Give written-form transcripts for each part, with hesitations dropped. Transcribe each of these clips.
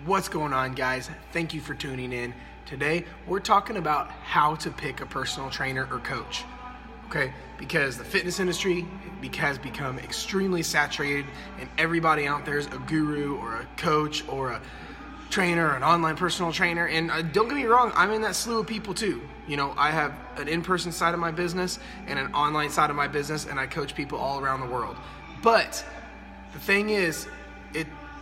What's going on, guys? Thank you for tuning in. Today, we're talking about how to pick a personal trainer or coach. Okay, because the fitness industry has become extremely saturated and everybody out there is a guru or a coach or a trainer or an online personal trainer. And don't get me wrong, I'm in that slew of people too. You know, I have an in-person side of my business and an online side of my business, and I coach people all around the world. But the thing is,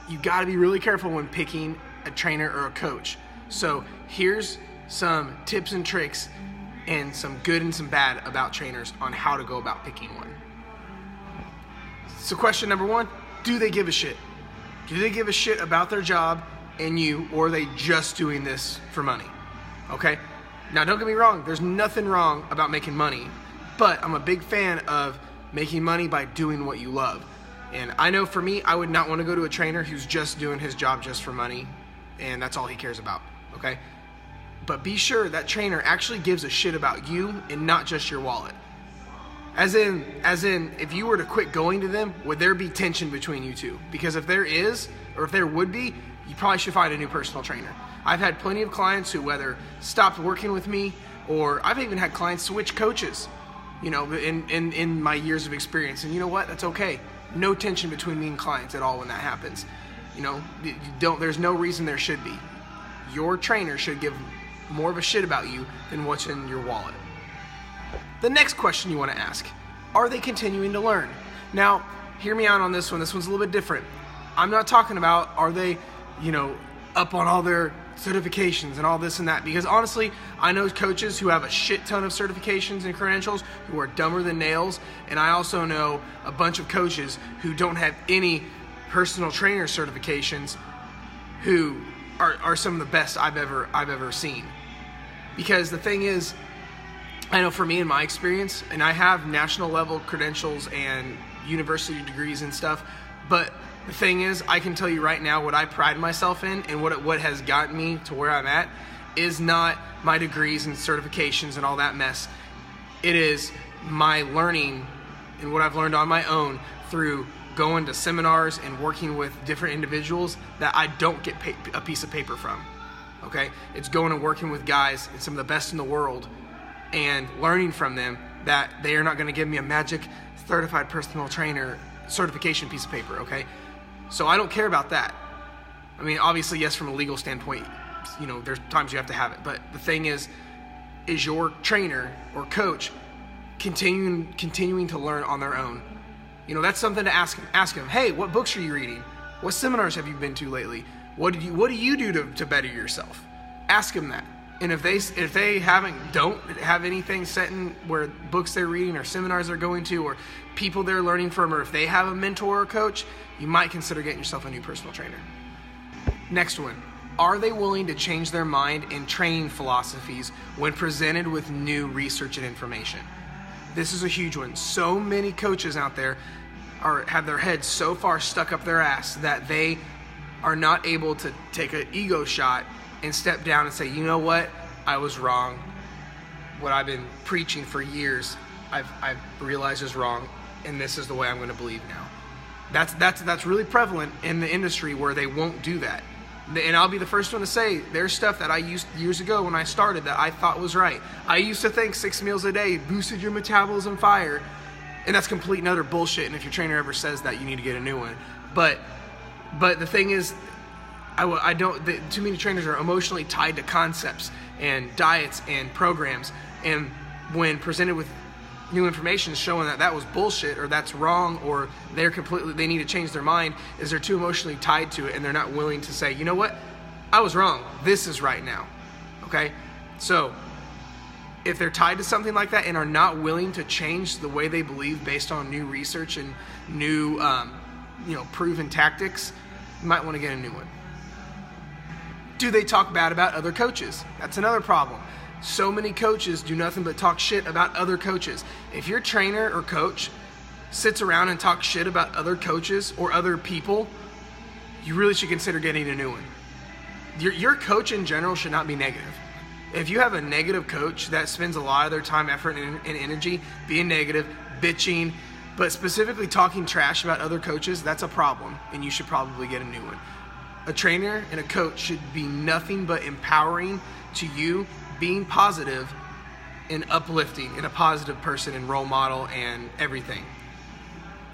you got to be really careful when picking a trainer or a coach. So here's some tips and tricks and some good and some bad about trainers on how to go about picking one. So question number one, do they give a shit? Do they give a shit about their job and you, or are they just doing this for money? Okay? Now don't get me wrong, there's nothing wrong about making money, but I'm a big fan of making money by doing what you love. And I know for me, I would not want to go to a trainer who's just doing his job just for money and that's all he cares about, okay? But be sure that trainer actually gives a shit about you and not just your wallet. As in, if you were to quit going to them, would there be tension between you two? Because if there is, or if there would be, you probably should find a new personal trainer. I've had plenty of clients who whether stopped working with me, or I've even had clients switch coaches, you know, in my years of experience. And you know what? That's okay. No tension between me and clients at all when that happens. You know, there's no reason there should be. Your trainer should give more of a shit about you than what's in your wallet. The next question you want to ask, are they continuing to learn? Now, hear me out on this one. This one's a little bit different. I'm not talking about are they, up on all their certifications and all this and that, because honestly, I know coaches who have a shit ton of certifications and credentials who are dumber than nails, and I also know a bunch of coaches who don't have any personal trainer certifications who are some of the best I've ever seen. Because the thing is, I know for me in my experience, and I have national level credentials and university degrees and stuff, but the thing is, I can tell you right now what I pride myself in and what has gotten me to where I'm at is not my degrees and certifications and all that mess. It is my learning and what I've learned on my own through going to seminars and working with different individuals that I don't get a piece of paper from. Okay? It's going and working with guys and some of the best in the world and learning from them that they are not going to give me a magic certified personal trainer certification piece of paper, okay? So I don't care about that. I mean, obviously, yes, from a legal standpoint, there's times you have to have it. But the thing is your trainer or coach continuing to learn on their own? That's something to ask them. Ask them, hey, what books are you reading? What seminars have you been to lately? What do you do to better yourself? Ask them that. And if they don't have anything set in where books they're reading or seminars they're going to or people they're learning from, or if they have a mentor or coach, you might consider getting yourself a new personal trainer. Next one, are they willing to change their mind and training philosophies when presented with new research and information? This is a huge one. So many coaches out there have their heads so far stuck up their ass that they are not able to take an ego shot and step down and say, you know what, I was wrong. What I've been preaching for years, I've realized is wrong, and this is the way I'm going to believe now. That's really prevalent in the industry where they won't do that. And I'll be the first one to say, there's stuff that I used years ago when I started that I thought was right. I used to think 6 meals a day boosted your metabolism fire, and that's complete and utter bullshit. And if your trainer ever says that, you need to get a new one. But the thing is, too many trainers are emotionally tied to concepts and diets and programs, and when presented with new information showing that was bullshit or that's wrong or they need to change their mind, is they're too emotionally tied to it and they're not willing to say, you know what, I was wrong, this is right now. Okay? So if they're tied to something like that and are not willing to change the way they believe based on new research and new proven tactics, you might want to get a new one. Do they talk bad about other coaches? That's another problem. So many coaches do nothing but talk shit about other coaches. If your trainer or coach sits around and talks shit about other coaches or other people, you really should consider getting a new one. Your coach in general should not be negative. If you have a negative coach that spends a lot of their time, effort, and energy being negative, bitching, but specifically talking trash about other coaches, that's a problem, and you should probably get a new one. A trainer and a coach should be nothing but empowering to you, being positive and uplifting, and a positive person and role model and everything.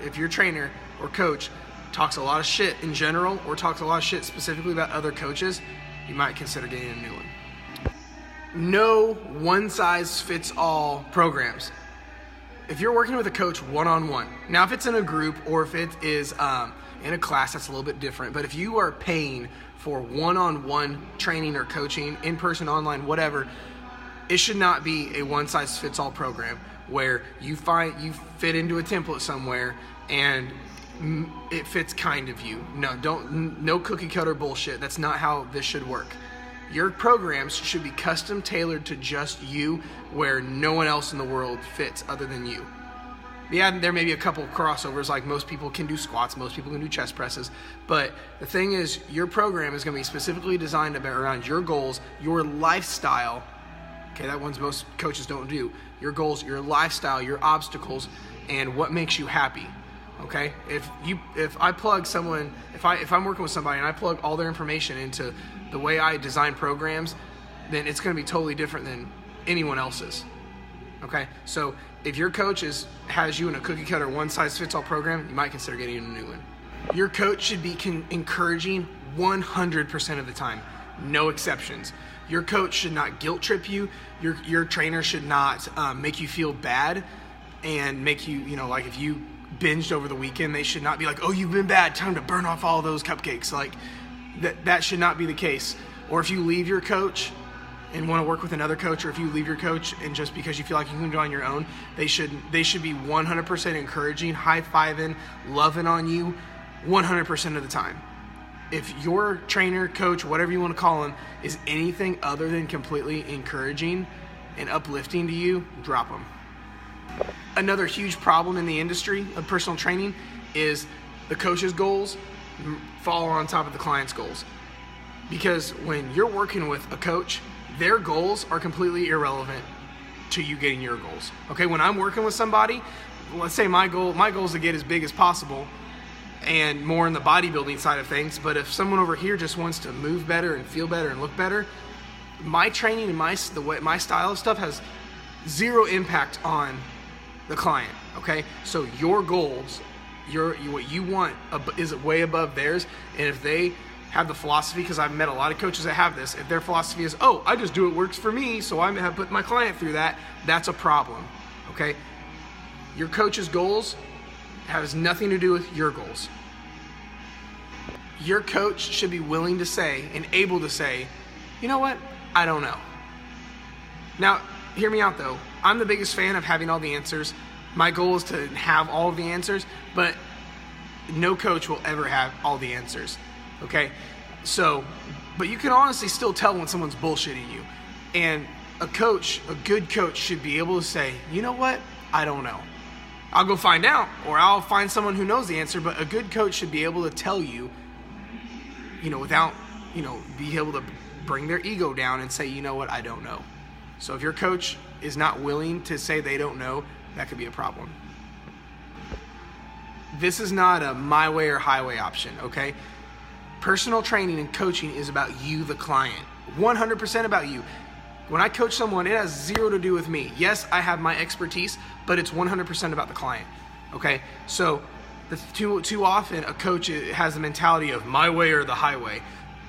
If your trainer or coach talks a lot of shit in general, or talks a lot of shit specifically about other coaches, you might consider getting a new one. No one-size-fits-all programs. If you're working with a coach one-on-one, now if it's in a group or if it is in a class, that's a little bit different. But if you are paying for one-on-one training or coaching, in-person, online, whatever, it should not be a one-size-fits-all program where you fit into a template somewhere and it fits kind of you. No cookie cutter bullshit. That's not how this should work. Your programs should be custom tailored to just you, where no one else in the world fits other than you. Yeah, there may be a couple of crossovers, like most people can do squats, most people can do chest presses, but the thing is, your program is going to be specifically designed around your goals, your lifestyle. Okay, that one's most coaches don't do. Your goals, your lifestyle, your obstacles, and what makes you happy. Okay, if I plug someone, if I'm working with somebody and I plug all their information into the way I design programs, then it's going to be totally different than anyone else's. Okay, so if your coach has you in a cookie cutter one-size-fits-all program, you might consider getting a new one. Your coach should be encouraging 100% of the time, no exceptions. Your coach should not guilt trip you. Your trainer should not make you feel bad and make you, like if you binged over the weekend, they should not be like, oh, you've been bad, time to burn off all those cupcakes. Like that should not be the case. Or if you leave your coach and want to work with another coach, or if you leave your coach and just because you feel like you can do it on your own, they should be 100% encouraging, high-fiving, loving on you 100% of the time. If your trainer, coach, whatever you want to call him, is anything other than completely encouraging and uplifting to you, drop them. Another huge problem in the industry of personal training is the coach's goals fall on top of the client's goals. Because when you're working with a coach, their goals are completely irrelevant to you getting your goals. Okay, when I'm working with somebody, let's say my goal is to get as big as possible and more in the bodybuilding side of things, but if someone over here just wants to move better and feel better and look better, my training and my style of stuff has zero impact on the client. Okay, so your goals, what you want is way above theirs, and if they have the philosophy, because I've met a lot of coaches that have this, if their philosophy is, oh, I just do what works for me, so I have put my client through that, that's a problem. Okay, your coach's goals has nothing to do with your goals. Your coach should be willing to say and able to say, you know what, I don't know. Now, hear me out though. I'm the biggest fan of having all the answers. My goal is to have all of the answers, but no coach will ever have all the answers. Okay? So, but you can honestly still tell when someone's bullshitting you. And a good coach should be able to say, you know what, I don't know. I'll go find out, or I'll find someone who knows the answer, but a good coach should be able to tell you, without, be able to bring their ego down and say, you know what, I don't know. So if your coach is not willing to say they don't know, that could be a problem. This is not a my way or highway option, okay? Personal training and coaching is about you, the client. 100% about you. When I coach someone, it has zero to do with me. Yes, I have my expertise, but it's 100% about the client, okay? So too often a coach has the mentality of my way or the highway,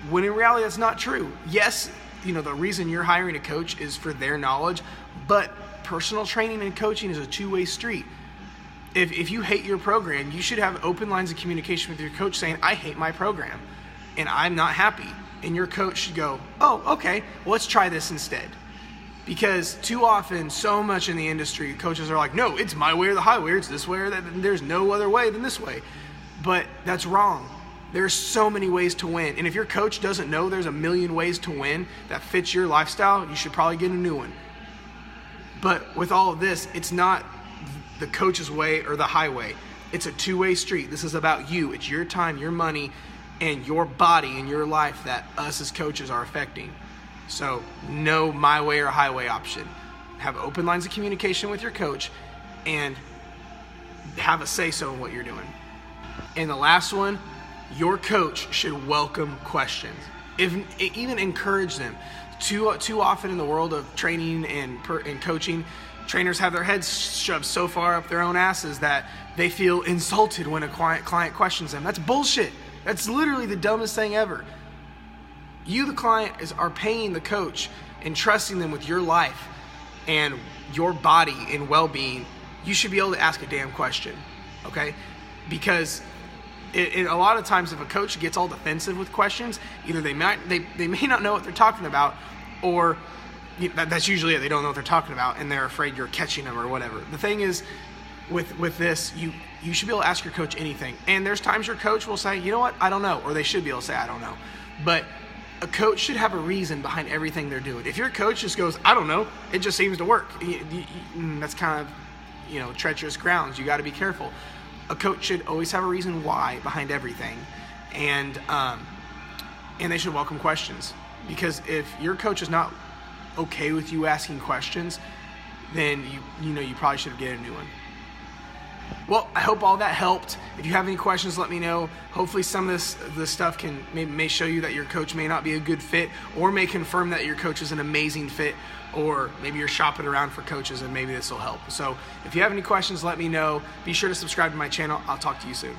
when in reality that's not true. Yes, the reason you're hiring a coach is for their knowledge, but personal training and coaching is a two-way street. If you hate your program, you should have open lines of communication with your coach saying, I hate my program and I'm not happy. And your coach should go, oh, okay, well, let's try this instead. Because too often, so much in the industry, coaches are like, no, it's my way or the highway, it's this way or that, there's no other way than this way. But that's wrong. There's so many ways to win. And if your coach doesn't know there's a million ways to win that fits your lifestyle, you should probably get a new one. But with all of this, it's not the coach's way or the highway. It's a two-way street. This is about you. It's your time, your money, and your body and your life that us as coaches are affecting. So no my way or highway option. Have open lines of communication with your coach and have a say-so in what you're doing. And the last one your coach should welcome questions, even encourage them. Too often in the world of training and coaching, trainers have their heads shoved so far up their own asses that they feel insulted when a client questions them. That's bullshit. That's literally the dumbest thing ever. You, the client, are paying the coach and trusting them with your life and your body and well-being. You should be able to ask a damn question, okay? Because a lot of times if a coach gets all defensive with questions, either they may not know what they're talking about, or that's usually it. They don't know what they're talking about and they're afraid you're catching them or whatever. The thing is, with this, you should be able to ask your coach anything. And there's times your coach will say, you know what, I don't know. Or they should be able to say, I don't know. But a coach should have a reason behind everything they're doing. If your coach just goes, I don't know, it just seems to work, that's kind of, treacherous grounds. You got to be careful. A coach should always have a reason why behind everything. And they should welcome questions. Because if your coach is not okay with you asking questions, then you probably should get a new one. Well, I hope all that helped. If you have any questions, let me know. Hopefully some of this stuff may show you that your coach may not be a good fit, or may confirm that your coach is an amazing fit, or maybe you're shopping around for coaches and maybe this will help. So if you have any questions, let me know. Be sure to subscribe to my channel. I'll talk to you soon.